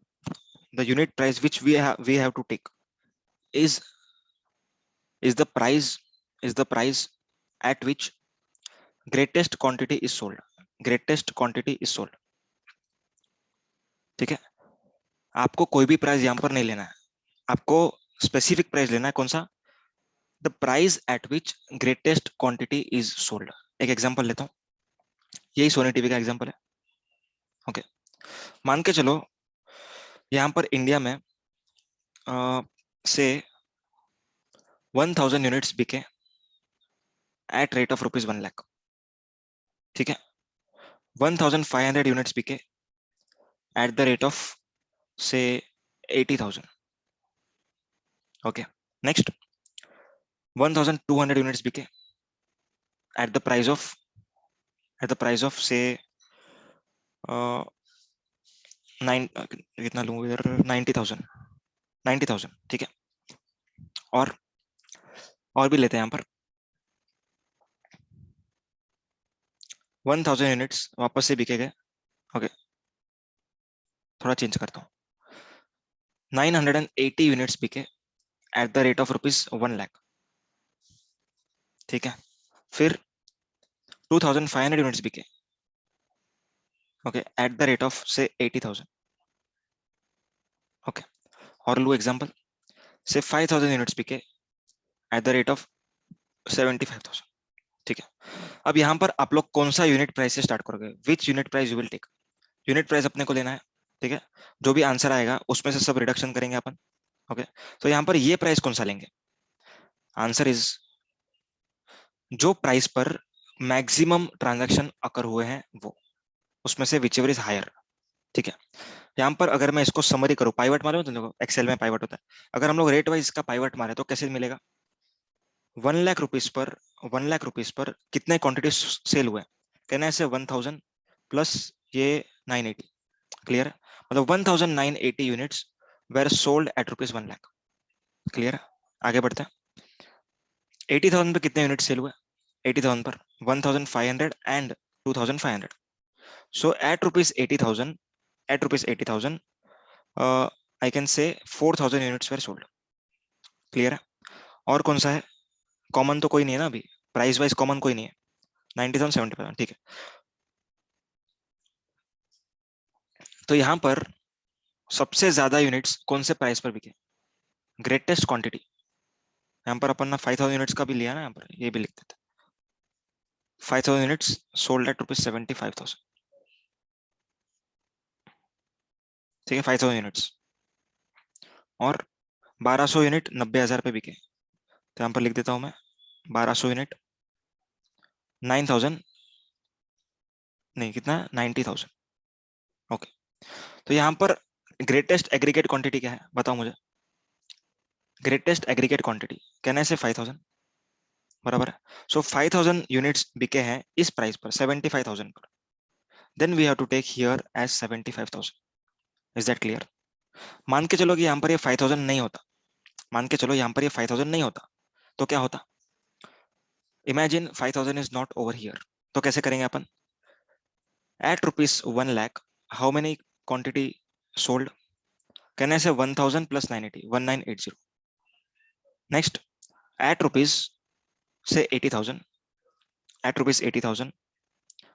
the unit price which we have to take is is the price is the price at which greatest quantity is sold, greatest quantity is sold. ठीक है, आपको कोई भी प्राइस यहाँ पर नहीं लेना है, आपको स्पेसिफिक प्राइस लेना है। कौन सा? The price at which greatest quantity is sold. एक एग्जांपल लेता हूँ, यही सोनी टीवी का एग्जांपल है। ओके, मान के चलो यहाँ पर इंडिया में से 1000 यूनिट्स बिके एट रेट ऑफ ₹1 लाख। ठीक है, 1500 यूनिट्स बिके एट द रेट ऑफ से 80,000। ओके, नेक्स्ट 1200 यूनिट्स बिके एट द प्राइस ऑफ से 9, कितना लूंगा इधर, 90,000, 90,000। ठीक है, और भी लेते हैं यहाँ पर 1000 यूनिट्स वापस से बिके गए। ओके, थोड़ा चेंज करता हूँ, 980 यूनिट्स बिके at the rate of ₹1 lakh. ठीक है, फिर 2500 यूनिट्स बिके, okay, at the rate of से 80,000। ओके, और लू एग्जांपल, से 5000 यूनिट्स बिके एट द रेट ऑफ 75,000। ठीक है, अब यहाँ पर आप लोग कौन सा यूनिट प्राइस से स्टार्ट करोगे, which unit price you will take. Unit price अपने को लेना है, ठीक है, जो भी आंसर आएगा उसमें से सब रिडक्शन करेंगे अपन। ओके, तो यहाँ पर ये प्राइस कौन सा लेंगे, आंसर इज जो प्राइस पर मैक्सिमम ट्रांजैक्शन अकर हुए हैं वो, उसमें से विच एवर इज हायर। ठीक है, यहाँ पर अगर मैं इसको समरी करूँ, पाइवट मालूम है तुम लोगों को, एक्सेल में पाइवट होता है, अगर हम लोग रेट वाइज का पाइवट मारे तो कैसे मिलेगा, 1 lakh rupees per 1 lakh rupees per कितने क्वांटिटी सेल हुए, कहना ऐसे 1000 प्लस ये 980। क्लियर है? मतलब 1980 units were sold at ₹1 lakh. Clear है? आगे बढ़ते हैं, 80,000 पे कितने यूनिट सेल हुए, 80,000 पर 1500 and 2500। So at ₹80,000 at rupees 80,000, I can say 4,000 units were sold. Clear है? और कौन सा है कॉमन? तो कोई नहीं है ना अभी, प्राइस वाइज कॉमन कोई नहीं है। 90,000, 70,000, ठीक है। तो यहाँ पर सबसे ज्यादा यूनिट्स कौन से प्राइस पर बिके? Greatest quantity. यहाँ पर अपन ना 5,000 यूनिट्स का भी लिया ना, यहाँ पर ये भी लिख देते। 5,000 यूनिट्स सोल्ड एट रुपीज 75,000। ठीक है, 5,000 यूनिट्स। और 1,200 यूनिट 90,000 पे बिके, तो यहाँ पर लिख देता हूं मैं 1,200 यूनिट 9,000, नहीं कितना, 90,000। ओके, तो यहाँ पर ग्रेटेस्ट एग्रीगेट क्वांटिटी क्या है बताओ मुझे? ग्रेटेस्ट एग्रीगेट क्वांटिटी कहना है से 5,000, बराबर है। सो 5,000 यूनिट्स बिके हैं इस प्राइस पर 75,000 पर, then we have to take here as 75,000। Is that clear? मान के चलो कि यहाँ पर ये 5,000 नहीं होता, मान के चलो यहाँ पर ये 5,000 नहीं होता, तो क्या होता? Imagine 5,000 is not over here, तो कैसे करेंगे अपन? At rupees 1 lakh how many quantity sold? कहने से 1,000 प्लस 980, 1980। नेक्स्ट, एट रुपीज से 80,000, at rupees 80,000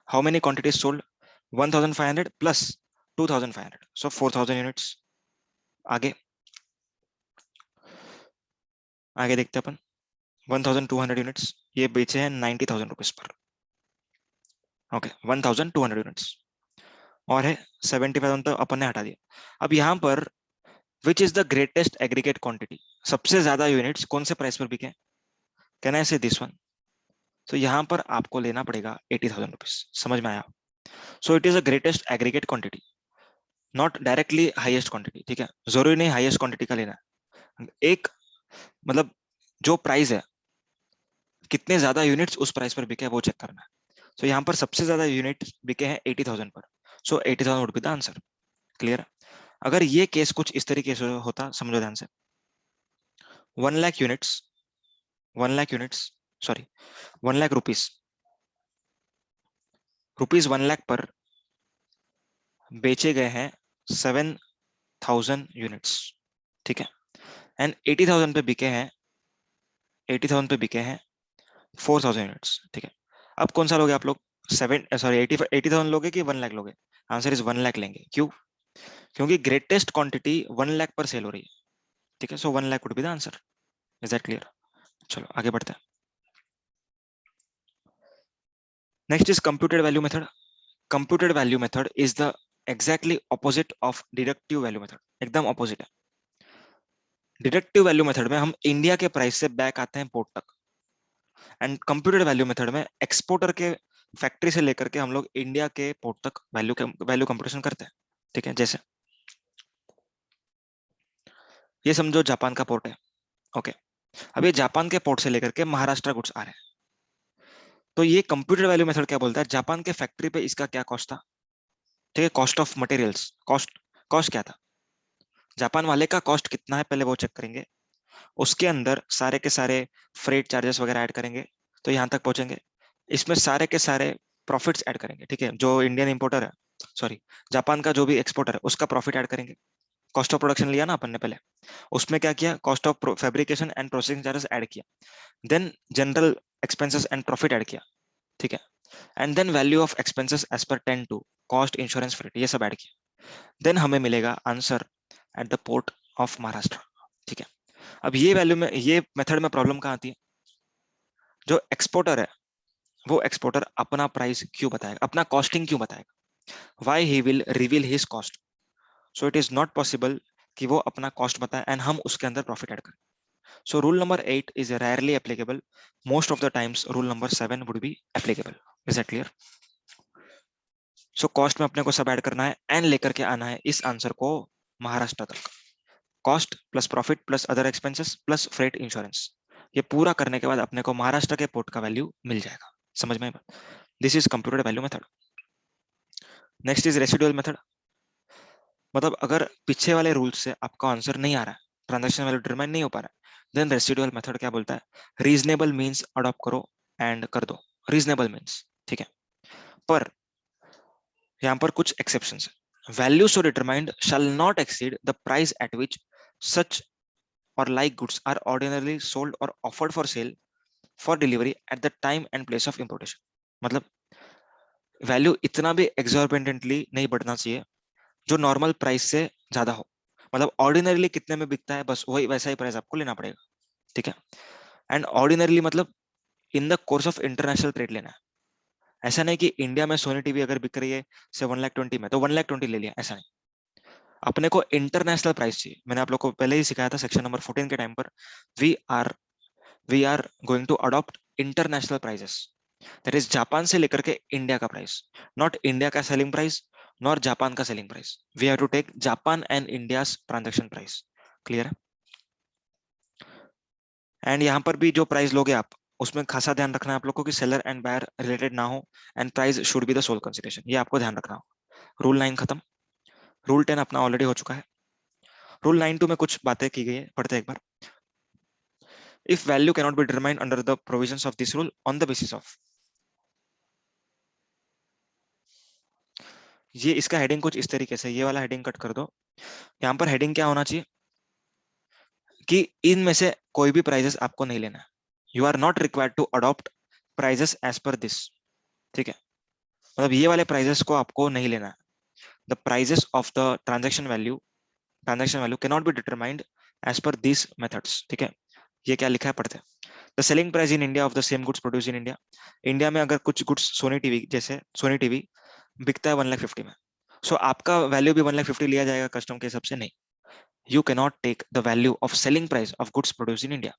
how many quantities sold? 1,500 plus 2,500, so 4,000 units. आगे आगे देखते हैं अपन। 1,200 यूनिट्स ये बेचे हैं 90,000 रुपीज पर। ओके, 1,200 यूनिट्स और है 75,000, तो अपन ने हटा दिया। अब यहाँ पर which is the greatest aggregate quantity, सबसे ज्यादा यूनिट्स कौन से प्राइस पर बिके? कैन आई से दिस वन? तो यहाँ पर आपको लेना पड़ेगा 80,000 रुपीज। समझ में आया? सो it is the greatest aggregate quantity, not directly highest quantity. ठीक है, जरूरी नहीं हाईएस्ट क्वांटिटी का लेना है, एक मतलब जो प्राइस है, कितने ज्यादा यूनिट्स उस प्राइस पर बिके है वो चेक करना है। तो यहाँ पर सबसे ज्यादा यूनिट बिके हैं 80,000 पर, सो 80,000 would be the answer. Clear? अगर ये केस कुछ इस तरीके से होता, समझो ध्यान से, 1 lakh units, 1 lakh units, sorry 1 lakh rupees, rupees 1 lakh पर बेचे गए हैं 7,000 यूनिट्स। ठीक है, एंड 80,000 पे बिके हैं, 80,000 पे बिके हैं 4,000 यूनिट्स। ठीक है, अब कौन सा लोगे आप लोग? 80,000 लोगे कि 1 लाख लोगे? आंसर इज 1 लाख लेंगे। क्यों? क्योंकि ग्रेटेस्ट क्वांटिटी 1 लाख पर सेल हो रही है। ठीक है, सो 1 lakh would be the answer. Is that clear? चलो आगे बढ़ते हैं। Next is computed value method. Computed value method is the exactly opposite of deductive value method, एकदम ऑपोजिट है। डिडक्टिव वैल्यू मेथड में हम इंडिया के प्राइस से बैक आते हैं पोर्ट तक, एंड कंप्यूटेड वैल्यू मेथड में एक्सपोर्टर के फैक्ट्री से लेकर के हम लोग इंडिया के पोर्ट तक वैल्यू कंप्यूटेशन करते हैं। ठीक है, जैसे ये समझो जापान का पोर्ट है। ओके, अब ये जापान के पोर्ट से लेकर के महाराष्ट्र गुड्स आ रहे हैं, तो ये कंप्यूटेड वैल्यू मेथड क्या बोलता है? जापान के फैक्ट्री पे इसका क्या कॉस्ट था? ठीक है, cost of materials, cost, cost क्या था, जापान वाले का कॉस्ट कितना है पहले वो चेक करेंगे, उसके अंदर सारे के सारे फ्रेट चार्जेस वगैरह ऐड करेंगे, तो यहाँ तक पहुंचेंगे। इसमें सारे के सारे प्रॉफिट्स ऐड करेंगे। ठीक है, जो इंडियन इंपोर्टर है, सॉरी जापान का जो भी एक्सपोर्टर है उसका प्रॉफिट ऐड करेंगे। कॉस्ट ऑफ प्रोडक्शन लिया ना अपन ने पहले, उसमें क्या किया? Cost of fabrication and processing charges add किया, then general expenses and profit add किया। ठीक है, and then value of expenses as per 10(2) cost, insurance, freight, ये सब ऐड किया। देन हमें मिलेगा answer eight the port of Maharashtra. ठीक है, अब ये वैल्यू में, ये मेथड में प्रॉब्लम कहाँ आती है? जो एक्सपोर्टर है वो एक्सपोर्टर अपना प्राइस क्यों बताएगा, अपना कॉस्टिंग क्यों बताएगा? Why he will reveal his cost? So it is not possible कि वो अपना कॉस्ट बताए एंड हम उसके अंदर प्रॉफिट ऐड करें। So rule number 8 is rarely applicable. Most of the times rule number 7 would be applicable. Is that clear? So cost में अपने को सब ऐड करना है एंड लेकर के आना है इस आंसर को महाराष्ट्र तक। Cost plus profit plus other expenses plus freight, insurance, ये पूरा करने के बाद अपने को महाराष्ट्र के पोर्ट का वैल्यू मिल जाएगा। समझ में? This is computed value method. Next is residual method. मतलब अगर पीछे वाले रूल से आपका आंसर नहीं आ रहा है, ट्रांजेक्शन वैल्यू डिटरमाइन नहीं हो पा रहा है, देन रेसिडुअल मेथड क्या बोलता है? रीजनेबल मींस अडॉप्ट करो एंड कर दो। रीजनेबल मींस, ठीक है, पर यहाँ पर कुछ एक्सेप्शंस है। Value so determined shall not exceed the price at which such or like goods are ordinarily sold or offered for sale for delivery at the time and place of importation. मतलब value इतना भी exorbitantly नहीं बढ़ना चाहिए जो normal price से ज्यादा हो. मतलब ऑर्डिनरीली कितने में बिकता है बस वही वैसा ही प्राइस आपको लेना पड़ेगा. ठीक है. एंड ऑर्डिनरीली मतलब in the course of international trade लेना है. ऐसा नहीं कि इंडिया में सोनी टीवी अगर बिक रही है से 1,20,000 में तो 1,20,000 ले लिया, ऐसा नहीं. अपने को इंटरनेशनल प्राइस चाहिए. मैंने आप लोग को पहले ही सिखाया था सेक्शन नंबर 14 के टाइम पर. We are we are going to adopt international prices. That is Japan से लेकर के इंडिया का प्राइस, नॉट इंडिया का सेलिंग प्राइस नॉर जापान का selling price. We have to take Japan and India transaction price. Clear है. And यहाँ पर भी जो प्राइस लोगे आप उसमें खासा ध्यान रखना है आप लोग को कि सेलर एंड बायर रिलेटेड ना हो and price should be the sole consideration. ये आपको ध्यान रखना हो. रूल 9 खत्म. रूल 10 अपना ऑलरेडी हो चुका है. रूल 9(2) में कुछ बातें की गई है, पढ़ते हैं एक बार. If value cannot be determined under the provisions of this rule on the basis of, ये इसका हेडिंग कुछ इस तरीके से, ये वाला हेडिंग कट कर दो. यहाँ पर हेडिंग क्या होना चाहिए कि इनमें से कोई भी प्राइजेस आपको नहीं लेना. You are not required to adopt prices as per this. ठीक है. मतलब ये वाले प्राइजेस को आपको नहीं लेना है. The prices of the transaction value can not be determined as per this methods. ठीक है. ये क्या लिखा है पढ़ते हैं. The selling price in India of the same goods produce in India. India में अगर कुछ गुड्स सोनी टीवी जैसे सोनी टीवी बिकता है 1,50,000 में, सो आपका वैल्यू भी 1,50,000 लिया जाएगा कस्टम के हिसाब से. नहीं, you cannot take the value of selling price of goods produced in India.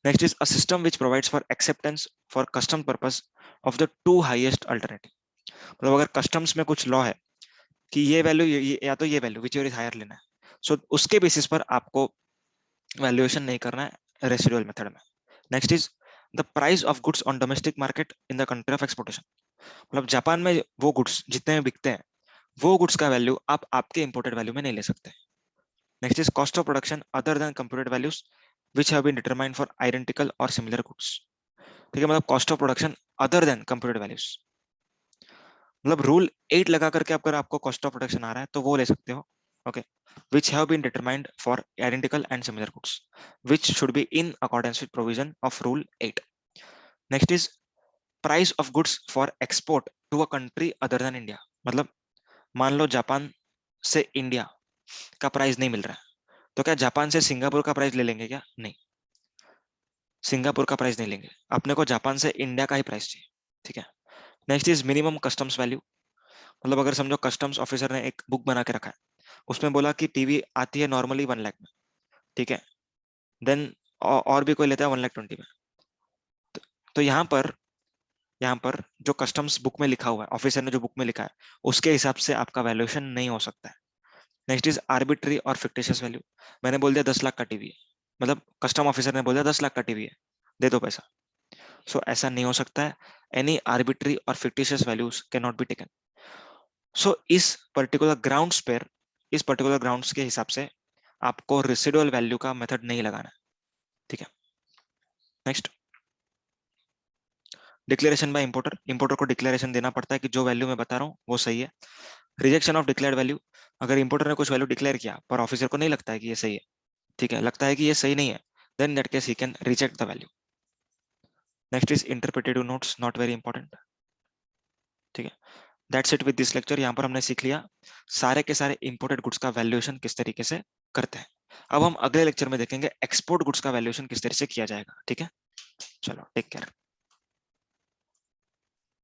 Next is a system which provides for acceptance for custom purpose of the two highest alternative. मतलब अगर customs में कुछ law है कि ये value या तो ये वैल्यू विच इज हायर लेना है, सो उसके बेसिस पर आपको वैल्यूएशन नहीं करना है रेसिडुअल मेथड में. Next is the price of goods on domestic market in the country of exportation. मतलब जापान में वो गुड्स जितने में बिकते हैं वो गुड्स का वैल्यू आप आपके इंपोर्टेड वैल्यू में नहीं ले सकते. Next is cost of production other than computed values which have been determined for identical or similar goods. ठीक है. मतलब cost of production other than computed values. मतलब रूल 8 लगा करके अगर आपको cost of production आ रहा है तो वो ले सकते हो. Okay. Which have been determined for identical and similar goods, which should be in accordance with provision of rule 8. Next is price of goods for export to a country other than India. मतलब मान लो Japan से India का price नहीं मिल रहा है तो क्या Japan से सिंगापुर का प्राइस ले लेंगे क्या? नहीं, सिंगापुर का प्राइस नहीं लेंगे. अपने को जापान से इंडिया का ही प्राइस चाहिए. ठीक है. Next is minimum customs value. मतलब अगर समझो कस्टम्स ऑफिसर ने एक बुक बना के रखा है, उसमें बोला कि टीवी आती है नॉर्मली 1,00,000 में. ठीक है. देन और भी कोई लेता है 1,20,000 में. तो यहाँ पर जो कस्टम्स बुक में लिखा हुआ है, ऑफिसर ने जो बुक में लिखा है उसके हिसाब से आपका वैल्यूएशन नहीं हो सकता है. नेक्स्ट इज आर्बिट्री और फिक्टिशियस वैल्यू. मैंने बोल दिया 10 लाख का टीवी है, मतलब कस्टम ऑफिसर ने बोल दिया 10 लाख का टीवी है, दे दो पैसा. सो ऐसा नहीं हो सकता है. एनी आर्बिट्री और fictitious values can not be taken. So इस पर्टिकुलर ग्राउंड्स के हिसाब से आपको रेसिडुअल वैल्यू का मेथड नहीं लगाना है. ठीक है. Next, declaration bye importer. Importer को डिक्लेरेशन देना पड़ता है कि जो वैल्यू मैं बता रहा हूँ वो सही है. Rejection of declared value. अगर इंपोर्टर ने कुछ वैल्यू डिक्लेयर किया पर ऑफिसर को नहीं लगता है कि ये सही है, ठीक है, लगता है कि ये सही नहीं है, then that case he can reject the value. Next is interpretative notes, not very important. ठीक है. That's it with this lecture. यहाँ पर हमने सीख लिया सारे के सारे इंपोर्टेड गुड्स का वैल्यूएशन किस तरीके से करते हैं. अब हम अगले लेक्चर में देखेंगे एक्सपोर्ट गुड्स का वैल्यूएशन किस तरीके से किया जाएगा. ठीक है. चलो, टेक केयर.